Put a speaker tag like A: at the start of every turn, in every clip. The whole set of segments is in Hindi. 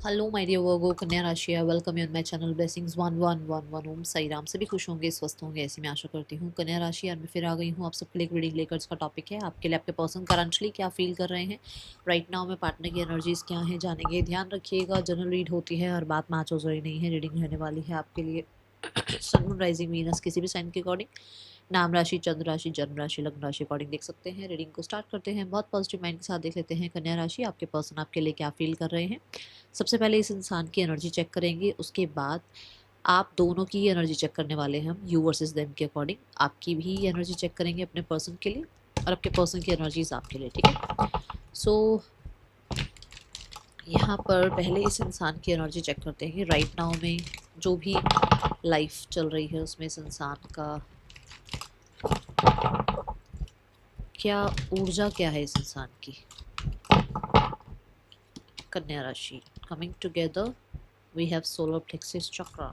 A: हेलो माय डियर वर्गो कन्या राशि, welcome you on my channel blessings 1111 ओम साई राम। सभी खुश होंगे, स्वस्थ होंगे, ऐसी मैं आशा करती हूँ। कन्या राशि, और मैं फिर आ गई हूँ आप सबके लिए एक रीडिंग लेकर। इसका टॉपिक है आपके लिए आपके पर्सन करंटली क्या फील कर रहे हैं राइट नाउ में, पार्टनर की एनर्जीज क्या हैं जानेंगे। ध्यान रखिएगा, जनरल रीड होती है, हर बात मैच हो रही नहीं है। रीडिंग रहने वाली है आपके लिए सन मून राइजिंग वीनस किसी भी साइन के अकॉर्डिंग, नाम राशि, चंद्र राशि, जन्म राशि, लग्न राशि अकॉर्डिंग देख सकते हैं। रीडिंग को स्टार्ट करते हैं। बहुत पॉजिटिव माइंड के साथ देख लेते हैं कन्या राशि, आपके पर्सन आपके लिए क्या फील कर रहे हैं। सबसे पहले इस इंसान की एनर्जी चेक करेंगे, उसके बाद आप दोनों की एनर्जी चेक करने वाले हैं हम, यू वर्सेस देम के अकॉर्डिंग। आपकी भी एनर्जी चेक करेंगे अपने पर्सन के लिए, और आपके पर्सन की एनर्जीज आपके लिए, ठीक है। सो यहाँ पर पहले इस इंसान की एनर्जी चेक करते हैं कि राइट नाउ में जो भी लाइफ चल रही है उसमें इस इंसान का क्या ऊर्जा, क्या है इस इंसान की। कन्या राशि, coming together we have solar plexus chakra,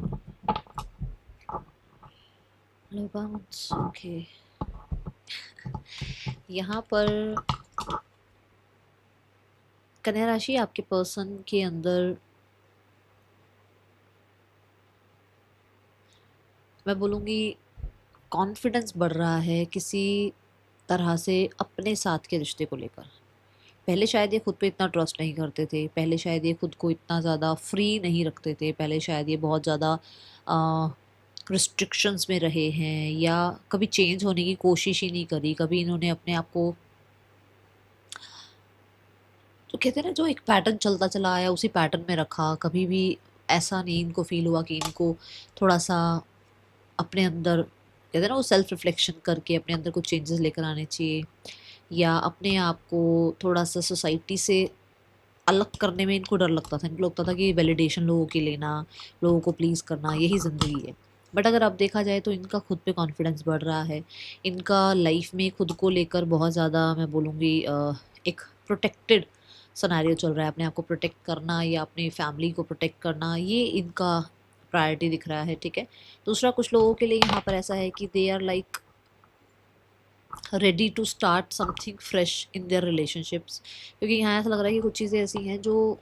A: okay. यहाँ पर कन्या राशि, आपके पर्सन के अंदर मैं बोलूँगी कॉन्फिडेंस बढ़ रहा है किसी तरह से अपने साथ के रिश्ते को लेकर। पहले शायद ये खुद पे इतना ट्रस्ट नहीं करते थे, पहले शायद ये खुद को इतना ज़्यादा फ्री नहीं रखते थे, पहले शायद ये बहुत ज़्यादा रिस्ट्रिक्शंस में रहे हैं, या कभी चेंज होने की कोशिश ही नहीं करी। कभी इन्होंने अपने आप को, तो कहते हैं ना, जो एक पैटर्न चलता चला आया उसी पैटर्न में रखा। कभी भी ऐसा नहीं इनको फील हुआ कि इनको थोड़ा सा अपने अंदर, कहते हैं ना, वो सेल्फ रिफ्लेक्शन करके अपने अंदर कुछ चेंजेस लेकर आने चाहिए, या अपने आप को थोड़ा सा सोसाइटी से अलग करने में इनको डर लगता था। इनको लगता था कि वैलिडेशन लोगों की लेना, लोगों को प्लीज़ करना, यही ज़िंदगी है। बट अगर अब देखा जाए तो इनका खुद पे कॉन्फिडेंस बढ़ रहा है। इनका लाइफ में खुद को लेकर बहुत ज़्यादा, मैं बोलूँगी, एक प्रोटेक्टेड सिनेरियो चल रहा है। अपने आप को प्रोटेक्ट करना या अपनी फैमिली को प्रोटेक्ट करना, ये इनका प्रायोरिटी दिख रहा है, ठीक है। दूसरा, कुछ लोगों के लिए यहाँ पर ऐसा है कि they are like ready to start something fresh in their relationships, क्योंकि यहाँ ऐसा लग रहा है कि कुछ चीज़ें ऐसी हैं जो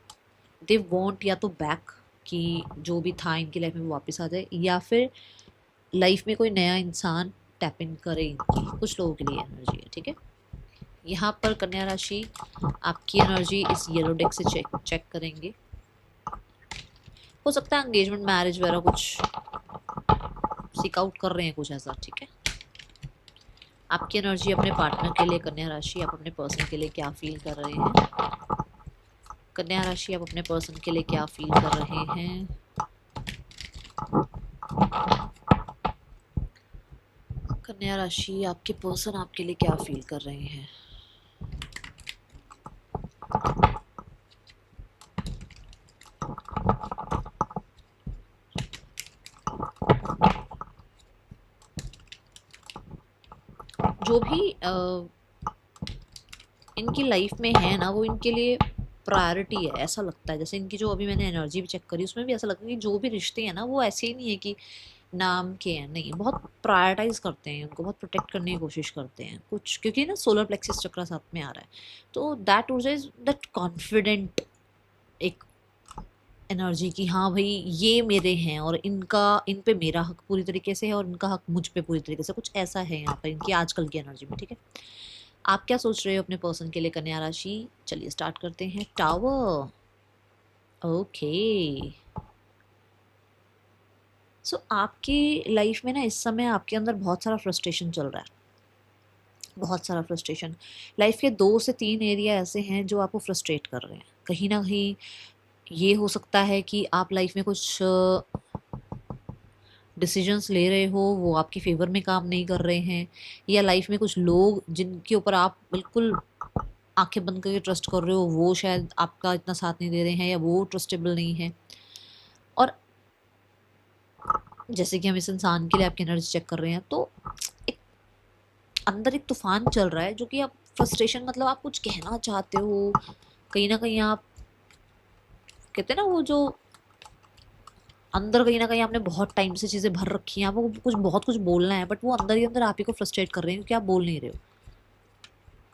A: दे वॉन्ट, या तो बैक, कि जो भी था इनकी लाइफ में वो वापस आ जाए, या फिर लाइफ में कोई नया इंसान टैप इन करे इनकी। कुछ लोगों के लिए एनर्जी है, ठीक है। यहाँ पर कन्या राशि, आपकी एनर्जी इस येलो डेक से चेक करेंगे। हो सकता है एंगेजमेंट, मैरिज वगैरह कुछ सीक आउट कर रहे हैं, कुछ ऐसा, ठीक है। आपकी एनर्जी अपने पार्टनर के लिए कन्या राशि, आप अपने पर्सन के लिए क्या फील कर रहे हैं। कन्या राशि, आप अपने पर्सन के लिए क्या फील कर रहे हैं। कन्या राशि, आपके पर्सन आपके लिए क्या फील कर रहे हैं। जो भी इनकी लाइफ में है ना, वो इनके लिए प्रायोरिटी है, ऐसा लगता है। जैसे इनकी जो अभी मैंने एनर्जी भी चेक करी, उसमें भी ऐसा लगता है कि जो भी रिश्ते हैं ना, वो ऐसे ही नहीं है कि नाम के हैं, नहीं, बहुत प्रायोरिटाइज करते हैं उनको, बहुत प्रोटेक्ट करने की कोशिश करते हैं कुछ, क्योंकि ना सोलर प्लेक्सिस चक्र साथ में आ रहा है। तो दैट ऊर्जा इज दैट कॉन्फिडेंट एक एनर्जी की, हाँ भाई ये मेरे हैं और इनका, इन पे मेरा हक पूरी तरीके से है और इनका हक मुझ पे पूरी तरीके से, कुछ ऐसा है यहाँ पर इनकी आजकल की एनर्जी में, ठीक है। आप क्या सोच रहे हो अपने पर्सन के लिए कन्या राशि, चलिए स्टार्ट करते हैं। Tower, okay. सो आपकी लाइफ में ना इस समय आपके अंदर बहुत सारा फ्रस्ट्रेशन चल रहा है, बहुत सारा फ्रस्ट्रेशन। लाइफ के 2 से 3 एरिया ऐसे हैं जो आपको फ्रस्ट्रेट कर रहे हैं। कहीं ना कहीं ये हो सकता है कि आप लाइफ में कुछ डिसीजंस ले रहे हो, वो आपके फेवर में काम नहीं कर रहे हैं, या लाइफ में कुछ लोग जिनके ऊपर आप बिल्कुल आंखें बंद करके ट्रस्ट कर रहे हो, वो शायद आपका इतना साथ नहीं दे रहे हैं, या वो ट्रस्टेबल नहीं है। और जैसे कि हम इस इंसान के लिए आपकी एनर्जी चेक कर रहे हैं, तो एक अंदर एक तूफान चल रहा है, जो कि आप फ्रस्ट्रेशन, मतलब आप कुछ कहना चाहते हो, कहीं ना कहीं आप, कहते हैं ना, वो जो अंदर कहीं ना कहीं आपने बहुत टाइम से चीज़ें भर रखी हैं, आपको कुछ बहुत कुछ बोलना है, बट वो अंदर ही अंदर आप ही को फ्रस्ट्रेट कर रहे हैं क्योंकि आप बोल नहीं रहे हो।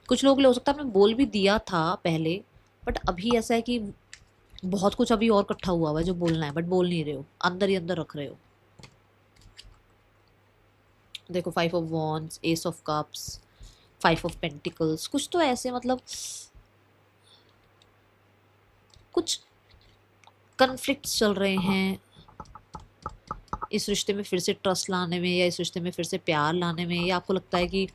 A: कुछ लोग हो सकता है आपने बोल भी दिया था पहले, बट अभी ऐसा है कि बहुत कुछ अभी और इकट्ठा हुआ हुआ है जो बोलना है, बट बोल नहीं रहे हो, अंदर ही अंदर रख रहे हो। देखो, 5 of wands, S of cups, 5 of pentacles, कुछ तो ऐसे मतलब कुछ कन्फ्लिक्ट्स चल रहे हैं इस रिश्ते में फिर से ट्रस्ट लाने में, या इस रिश्ते में फिर से प्यार लाने में, या आपको लगता है कि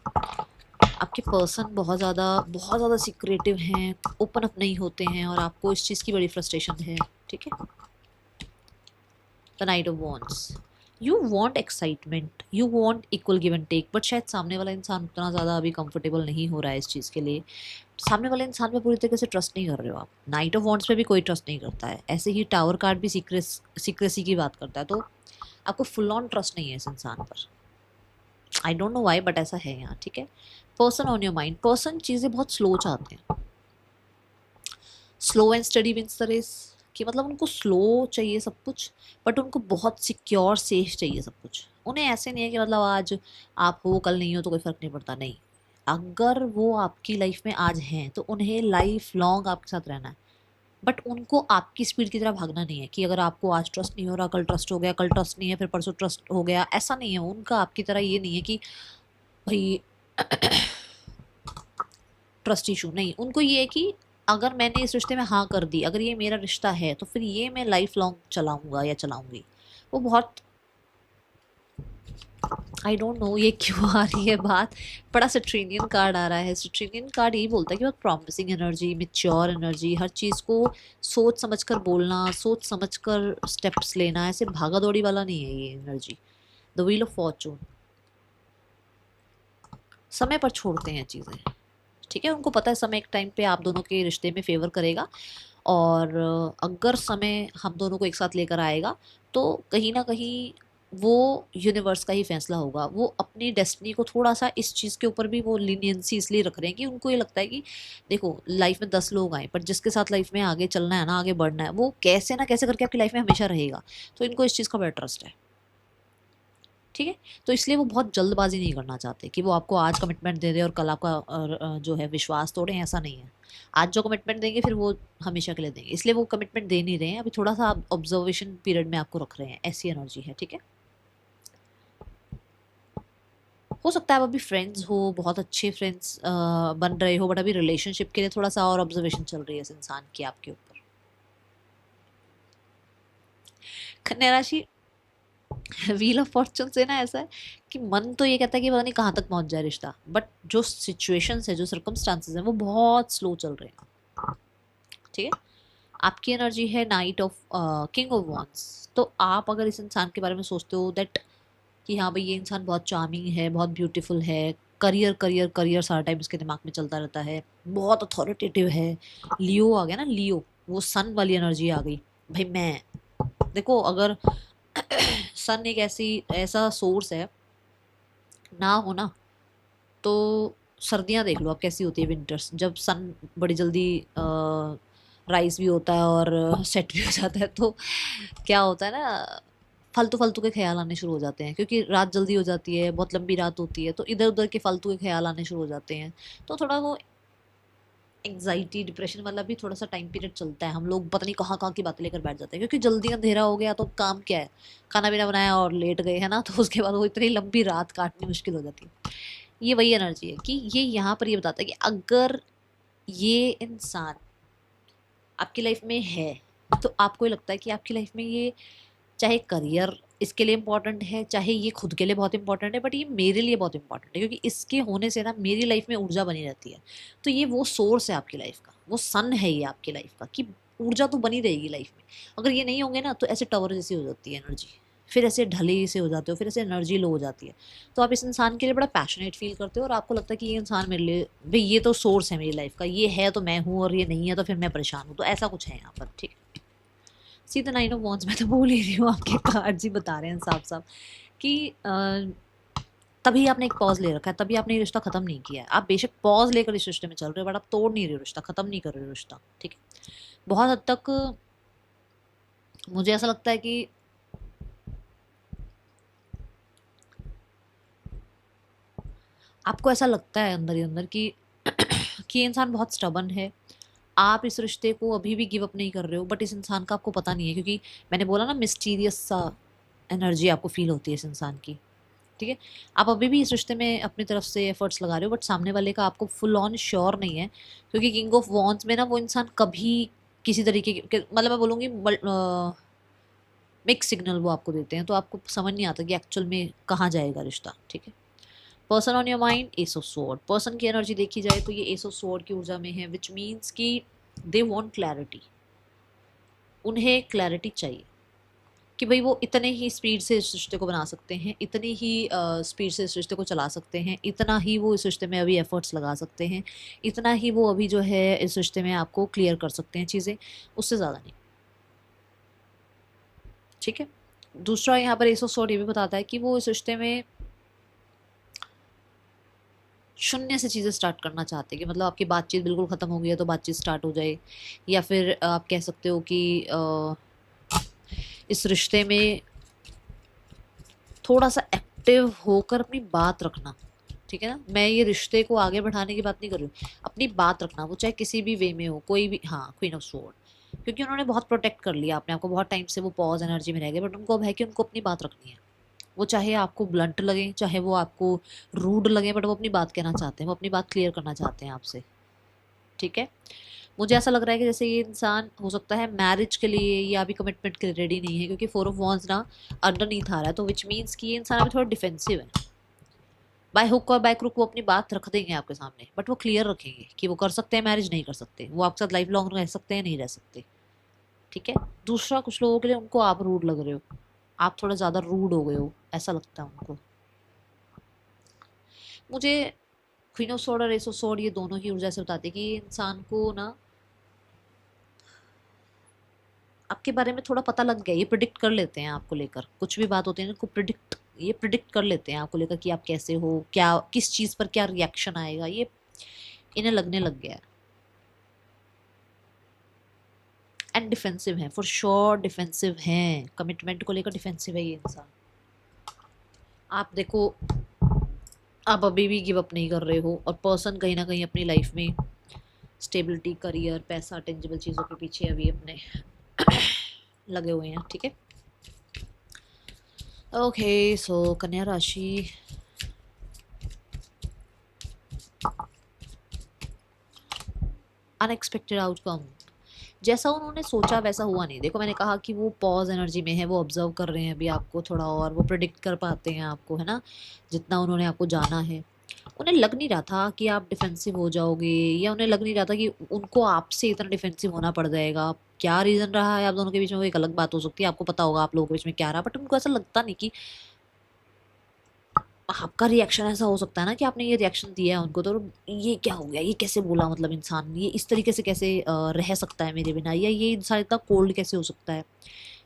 A: आपके पर्सन बहुत ज़्यादा सीक्रेटिव हैं, ओपन अप नहीं होते हैं, और आपको इस चीज़ की बड़ी फ्रस्ट्रेशन है। ठीक है, the knight of wands, you want excitement, you want equal give and take, but शायद सामने वाला इंसान उतना ज़्यादा अभी कंफर्टेबल नहीं हो रहा है इस चीज़ के लिए। सामने वाले इंसान पे पूरी तरीके से ट्रस्ट नहीं कर रहे हो आप। नाइट ऑफ वॉन्ड्स पे भी कोई ट्रस्ट नहीं करता है। ऐसे ही टावर कार्ड भी सीक्रेसी की बात करता है, तो आपको फुल ऑन ट्रस्ट नहीं है इस इंसान पर। I don't know why, but ऐसा है यहाँ। ठीक है, person on your mind, person चीज़ें बहुत स्लो चाहते हैं। Slow and steady wins the race, कि मतलब उनको स्लो चाहिए सब कुछ, बट उनको बहुत सिक्योर सेफ चाहिए सब कुछ। उन्हें ऐसे नहीं है कि मतलब आज आप हो कल नहीं हो तो कोई फर्क नहीं पड़ता, नहीं। अगर वो आपकी लाइफ में आज हैं तो उन्हें लाइफ लॉन्ग आपके साथ रहना है, बट उनको आपकी स्पीड की तरह भागना नहीं है कि अगर आपको आज ट्रस्ट नहीं हो रहा कल ट्रस्ट हो गया, कल ट्रस्ट नहीं है फिर परसों ट्रस्ट हो गया। ऐसा नहीं है उनका, आपकी तरह ये नहीं है कि भाई ट्रस्ट इशू नहीं। उनको ये है कि अगर मैंने इस रिश्ते में हाँ कर दी, अगर ये मेरा रिश्ता है तो फिर ये मैं लाइफ लॉन्ग चलाऊंगा या चलाऊंगी। वो बहुत, आई डोंट नो ये क्यों आ रही है बात, बड़ा सिट्रेनियन कार्ड आ रहा है। सिट्रेनियन कार्ड यही बोलता है कि बहुत प्रॉमिसिंग एनर्जी, मिच्योर एनर्जी, हर चीज़ को सोच समझ कर बोलना, सोच समझ कर स्टेप्स लेना, ऐसे भागा दौड़ी वाला नहीं है ये energy. The wheel of Fortune, समय पर छोड़ते हैं चीज़ें। ठीक है, उनको पता है समय एक टाइम पे आप दोनों के रिश्ते में फेवर करेगा, और अगर समय हम दोनों को एक साथ लेकर आएगा तो कहीं ना कहीं वो यूनिवर्स का ही फैसला होगा। वो अपनी डेस्टिनी को थोड़ा सा इस चीज़ के ऊपर भी वो लीनियंसी इसलिए रख रहे हैं कि उनको ये लगता है कि देखो लाइफ में 10 लोग आए, पर जिसके साथ लाइफ में आगे चलना है ना, आगे बढ़ना है, वो कैसे ना कैसे करके आपकी लाइफ में हमेशा रहेगा। तो इनको इस चीज़ का बड़ा ट्रस्ट है। ठीक है, तो इसलिए वो बहुत जल्दबाजी नहीं करना चाहते कि वो आपको आज कमिटमेंट दे दे और कल आपका जो है विश्वास तोड़े, ऐसा नहीं है। आज जो कमिटमेंट देंगे फिर वो हमेशा के लिए देंगे, इसलिए वो कमिटमेंट दे नहीं रहे हैं अभी, थोड़ा सा ऑब्जर्वेशन पीरियड में आपको रख रहे हैं, ऐसी एनर्जी है। ठीक है, हो सकता है आप अभी फ्रेंड्स हो, बहुत अच्छे फ्रेंड्स बन रहे हो, बट अभी रिलेशनशिप के लिए थोड़ा सा और ऑब्जर्वेशन चल रही है इस इंसान की आपके ऊपर। कन्या राशि, व्हील ऑफ फॉर्चून से ना ऐसा है कि मन तो ये कहता है कि पता नहीं कहाँ तक पहुंच जाए रिश्ता, बट जो सिचुएशंस है, जो सर्कमस्टांसेस हैं, वो बहुत स्लो चल रहे हैं। ठीक है, आपकी एनर्जी है night of king of wands. तो आप अगर इस इंसान के बारे में सोचते हो दैट कि हाँ भाई ये इंसान बहुत चार्मिंग है, बहुत ब्यूटीफुल है, करियर करियर करियर सारा टाइम इसके दिमाग में चलता रहता है, बहुत अथॉरिटेटिव है। लियो आ गया ना, लियो, वो सन वाली एनर्जी आ गई। भाई मैं, देखो अगर सन एक ऐसा सोर्स है ना हो ना, तो सर्दियाँ देख लो आप कैसी होती है, विंटर्स, जब सन बड़ी जल्दी राइज भी होता है और सेट भी हो जाता है, तो क्या होता है ना, फालतू फालतू के ख्याल आने शुरू हो जाते हैं, क्योंकि रात जल्दी हो जाती है, बहुत लंबी रात होती है, तो इधर उधर के फालतू के ख्याल आने शुरू हो जाते हैं। तो थोड़ा वो एंग्जाइटी डिप्रेशन वाला भी थोड़ा सा टाइम पीरियड चलता है। हम लोग पता नहीं कहाँ कहाँ की बातें लेकर बैठ जाते हैं, क्योंकि जल्दी अंधेरा हो गया तो काम क्या है, खाना पीना बनाया और लेट गए, है ना, तो उसके बाद वो इतनी लंबी रात काटनी मुश्किल हो जाती है। ये वही एनर्जी है कि ये यहाँ पर ये बताता है कि अगर ये इंसान आपकी लाइफ में है, तो आपको ये लगता है कि आपकी लाइफ में ये, चाहे करियर इसके लिए इम्पोर्टेंट है, चाहे ये खुद के लिए बहुत इंपॉर्टेंट है, बट ये मेरे लिए बहुत इंपॉर्टेंट है, क्योंकि इसके होने से ना मेरी लाइफ में ऊर्जा बनी रहती है। तो ये वो सोर्स है आपकी लाइफ का, वो सन है ये आपकी लाइफ का, कि ऊर्जा तो बनी रहेगी लाइफ में। अगर ये नहीं होंगे ना तो ऐसे टवर जैसी हो जाती है एनर्जी, फिर ऐसे ढले से हो जाते हो, फिर ऐसे एनर्जी लो हो जाती है। तो आप इस इंसान के लिए बड़ा पैशनेट फील करते हो, और आपको लगता है कि ये इंसान मेरे लिए, भाई ये तो सोर्स है मेरी लाइफ का, ये है तो मैं हूँ, और ये नहीं है तो फिर मैं परेशान हूँ, तो ऐसा कुछ है यहाँ पर। ठीक है, see the nine of wands, मैं तो बोल ही रही हूँ, आपके कार्ड ही बता रहे हैं साफ साफ कि तभी आपने एक पॉज ले रखा है, तभी आपने ये रिश्ता खत्म नहीं किया है। आप बेशक पॉज लेकर इस रिश्ते में चल रहे हो, बट आप तोड़ नहीं रहे हो रिश्ता, खत्म नहीं कर रहे हो रिश्ता। ठीक है, बहुत हद तक मुझे ऐसा लगता है कि आपको ऐसा लगता है अंदर ही अंदर कि ये इंसान बहुत स्टबन है, आप इस रिश्ते को अभी भी गिव अप नहीं कर रहे हो, बट इस इंसान का आपको पता नहीं है, क्योंकि मैंने बोला ना मिस्टीरियस सा एनर्जी आपको फील होती है इस इंसान की। ठीक है, आप अभी भी इस रिश्ते में अपनी तरफ से एफर्ट्स लगा रहे हो, बट सामने वाले का आपको फुल ऑन श्योर नहीं है, क्योंकि किंग ऑफ वॉन्ड्स में ना वो इंसान कभी किसी तरीके के मतलब मैं बोलूँगी मिक्स सिग्नल वो आपको देते हैं, तो आपको समझ नहीं आता कि एक्चुअल में कहाँ जाएगा रिश्ता। ठीक है, person on your mind, S of sword. Person की एनर्जी देखी जाए तो ये एस ऑफ स्वॉर्ड की ऊर्जा में है, विच मीन्स कि दे वांट क्लैरिटी। उन्हें क्लैरिटी चाहिए कि भाई वो इतने ही स्पीड से इस रिश्ते को बना सकते हैं, इतनी ही स्पीड से इस रिश्ते को चला सकते हैं, इतना ही वो इस रिश्ते में अभी एफर्ट्स लगा सकते हैं, इतना ही वो अभी जो है इस रिश्ते में आपको क्लियर कर सकते हैं चीज़ें, उससे ज़्यादा नहीं। ठीक है, दूसरा यहाँ पर एस ऑफ स्वॉर्ड ये भी बताता है कि वो इस रिश्ते में शून्य से चीज़ें स्टार्ट करना चाहते हैं, कि मतलब आपकी बातचीत बिल्कुल ख़त्म हो गई है तो बातचीत स्टार्ट हो जाए, या फिर आप कह सकते हो कि इस रिश्ते में थोड़ा सा एक्टिव होकर अपनी बात रखना। ठीक है ना, मैं ये रिश्ते को आगे बढ़ाने की बात नहीं कर रही हूँ, अपनी बात रखना, वो चाहे किसी भी वे में हो, कोई भी। हाँ, क्वीन ऑफ स्वॉर्ड, क्योंकि उन्होंने बहुत प्रोटेक्ट कर लिया अपने आपको, बहुत टाइम से वो पॉज एनर्जी में रह गए, बट उनको अब है कि उनको अपनी बात रखनी है। वो चाहे आपको ब्लंट लगे, चाहे वो आपको रूड लगे, बट वो अपनी बात कहना चाहते हैं, वो अपनी बात क्लियर करना चाहते हैं आपसे। ठीक है, मुझे ऐसा लग रहा है कि जैसे ये इंसान हो सकता है मैरिज के लिए या अभी कमिटमेंट के लिए रेडी नहीं है, क्योंकि फोर ऑफ वॉन्ड्स ना अंडरनीथ आ रहा है, तो विच मीन्स कि ये इंसान अभी थोड़ा डिफेंसिव है। बाय हुक और बाय क्रुक वो अपनी बात रख देंगे आपके सामने, बट वो क्लियर रखेंगे कि वो कर सकते हैं मैरिज, नहीं कर सकते, वो आपके साथ लाइफ लॉन्ग रह सकते हैं, नहीं रह सकते। ठीक है, दूसरा, कुछ लोगों के लिए उनको आप रूड लग रहे हो, आप थोड़ा ज़्यादा रूड हो गए हो, ऐसा लगता है उनको। मुझे क्वीन ऑफ स्वॉर्ड और एस ऑफ स्वॉर्ड ये दोनों ही ऊर्जा से बताती है कि ये इंसान को ना आपके बारे में थोड़ा पता लग गया, ये प्रिडिक्ट कर लेते हैं आपको लेकर, कुछ भी बात होती है ना, इनको प्रिडिक्ट, ये प्रिडिक्ट कर लेते हैं आपको लेकर कि आप कैसे हो, क्या किस चीज़ पर क्या रिएक्शन आएगा, ये इन्हें लगने लग गया है। एंड डिफेंसिव है, फॉर श्योर डिफेंसिव हैं, कमिटमेंट को लेकर डिफेंसिव है ये इंसान। आप देखो, आप अभी भी गिव अप नहीं कर रहे हो, और पर्सन कहीं ना कहीं अपनी लाइफ में स्टेबिलिटी, करियर, पैसा, टेंजिबल चीज़ों के पीछे अभी अपने लगे हुए हैं। ठीक है, ओके, सो कन्या राशि, अनएक्सपेक्टेड आउटकम, जैसा उन्होंने सोचा वैसा हुआ नहीं। देखो, मैंने कहा कि वो पॉज एनर्जी में है, वो ऑब्जर्व कर रहे हैं अभी आपको थोड़ा, और वो प्रिडिक्ट कर पाते हैं आपको, है ना, जितना उन्होंने आपको जाना है। उन्हें लग नहीं रहा था कि आप डिफेंसिव हो जाओगे, या उन्हें लग नहीं रहा था कि उनको आपसे इतना डिफेंसिव होना पड़ जाएगा। क्या रीज़न रहा है आप दोनों के बीच में, वो एक अलग बात हो सकती है, आपको पता होगा आप लोगों के बीच में क्या रहा, बट उनको ऐसा लगता नहीं कि आपका रिएक्शन ऐसा हो सकता है ना कि आपने ये रिएक्शन दिया है उनको, तो ये क्या हो गया, ये कैसे बोला, मतलब इंसान ये इस तरीके से कैसे रह सकता है मेरे बिना, या ये इंसान इतना कोल्ड कैसे हो सकता है।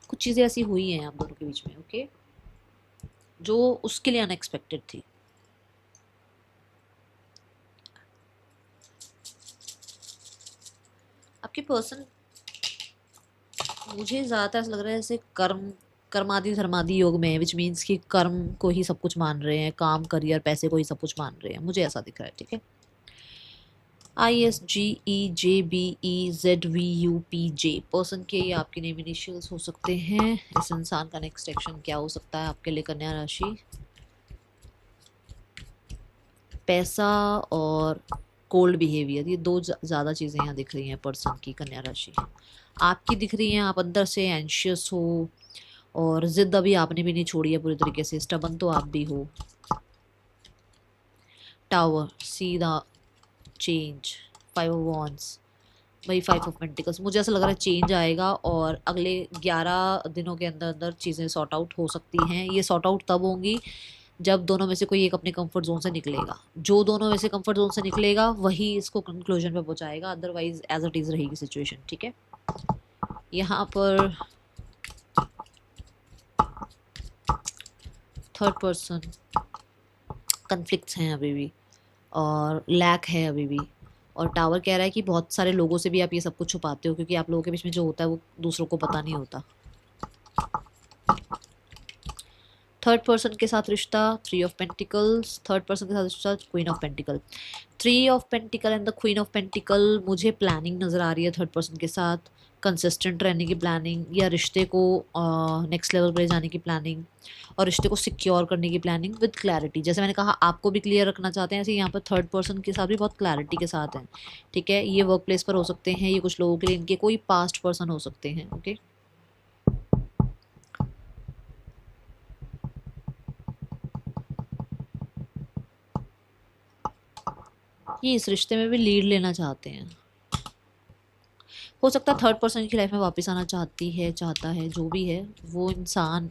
A: कुछ चीज़ें ऐसी हुई हैं आप दोनों के बीच में, ओके, जो उसके लिए अनएक्सपेक्टेड थी। आपके पर्सन, मुझे ज़्यादातर ऐसा लग रहा है जैसे कर्मादि धर्मादि योग में है, विच मीन्स कि कर्म को ही सब कुछ मान रहे हैं, काम, करियर, पैसे को ही सब कुछ मान रहे हैं, मुझे ऐसा दिख रहा है। ठीक है, ISGEJBEZVUPJ, पर्सन के ये आपके नेम इनिशियल्स हो सकते हैं। इस इंसान का नेक्स्ट एक्शन क्या हो सकता है आपके लिए कन्या राशि? पैसा और कोल्ड बिहेवियर, ये दो ज़्यादा चीज़ें यहाँ दिख रही हैं पर्सन की, कन्या राशि आपकी दिख रही हैं। आप अंदर से एंशियस हो, और जिद अभी आपने भी नहीं छोड़ी है पूरी तरीके से, स्टबन तो आप भी हो। टावर, सीधा चेंज, 5 ऑफ वॉन्ड्स, वही 5 ऑफ पेंटिकल्स, मुझे ऐसा लग रहा है चेंज आएगा, और अगले 11 दिनों के अंदर अंदर चीज़ें सॉर्ट आउट हो सकती हैं। ये सॉर्ट आउट तब होंगी जब दोनों में से कोई एक अपने कंफर्ट जोन से निकलेगा, जो दोनों में से कंफर्ट जोन से निकलेगा वही इसको कंक्लूजन पे पहुंचाएगा, अदरवाइज एज इट इज़ रहेगी सिचुएशन। ठीक है, यहाँ पर थर्ड पर्सन, कन्फ्लिक्ट्स हैं अभी भी, और लैक है अभी भी, और टावर कह रहा है कि बहुत सारे लोगों से भी आप ये सब कुछ छुपाते हो, क्योंकि आप लोगों के बीच में जो होता है वो दूसरों को पता नहीं होता। थर्ड पर्सन के साथ रिश्ता, 3 ऑफ पेंटिकल्स, थर्ड पर्सन के साथ रिश्ता, queen of pentacle. Three of pentacle and the queen of pentacle, मुझे प्लानिंग नज़र आ रही है थर्ड पर्सन के साथ, कंसिस्टेंट रहने की प्लानिंग, या रिश्ते को नेक्स्ट लेवल पर ले जाने की प्लानिंग, और रिश्ते को सिक्योर करने की प्लानिंग विद क्लैरिटी। जैसे मैंने कहा आपको भी क्लियर रखना चाहते हैं, ऐसे यहाँ पर थर्ड पर्सन के साथ भी बहुत क्लैरिटी के साथ हैं। ठीक है, ये वर्क प्लेस पर हो सकते हैं, ये कुछ लोगों के लिए इनके कोई पास्ट पर्सन हो सकते हैं। ओके, ये इस रिश्ते में भी लीड लेना चाहते हैं। हो सकता है थर्ड पर्सन की लाइफ में वापस आना चाहती है, चाहता है, जो भी है वो इंसान।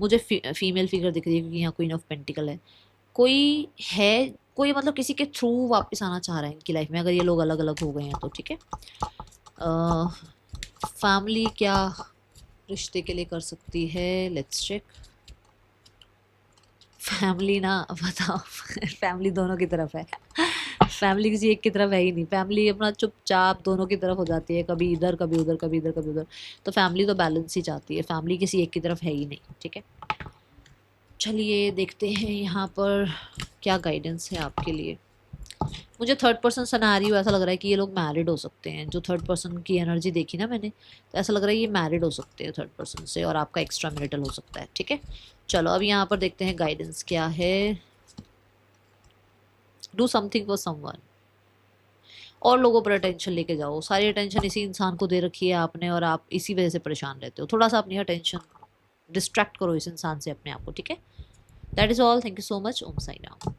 A: मुझे फीमेल फिगर दिख रही है क्योंकि यहाँ क्वीन ऑफ पेंटिकल है। कोई है, कोई मतलब किसी के थ्रू वापस आना चाह रहा है इनकी लाइफ में, अगर ये लोग अलग अलग हो गए हैं तो। ठीक है, फैमिली क्या रिश्ते के लिए कर सकती है, लेट्स चेक। फैमिली ना, बताओ फैमिली दोनों की तरफ है। फैमिली किसी एक की तरफ है ही नहीं, फैमिली अपना चुपचाप दोनों की तरफ हो जाती है, कभी इधर कभी उधर, कभी इधर कभी उधर। तो फैमिली तो बैलेंस ही चाहती है, फैमिली किसी एक की तरफ है ही नहीं। ठीक है, चलिए देखते हैं यहाँ पर क्या गाइडेंस है आपके लिए। मुझे थर्ड पर्सन सिनेरियो ऐसा लग रहा है कि ये लोग मैरिड हो सकते हैं। जो थर्ड पर्सन की एनर्जी देखी ना मैंने, तो ऐसा लग रहा है ये मैरिड हो सकते हैं थर्ड पर्सन से, और आपका एक्स्ट्रा मैरिटल हो सकता है। ठीक है, चलो अब यहाँ पर देखते हैं गाइडेंस क्या है। डू समथिंग फॉर समवन, और लोगों पर अटेंशन लेके जाओ। सारी अटेंशन इसी इंसान को दे रखी है आपने, और आप इसी वजह से परेशान रहते हो। थोड़ा सा अपनी अटेंशन डिस्ट्रैक्ट करो इस इंसान से अपने आप को। ठीक है, that is all, thank you so much, Om Sai Ram.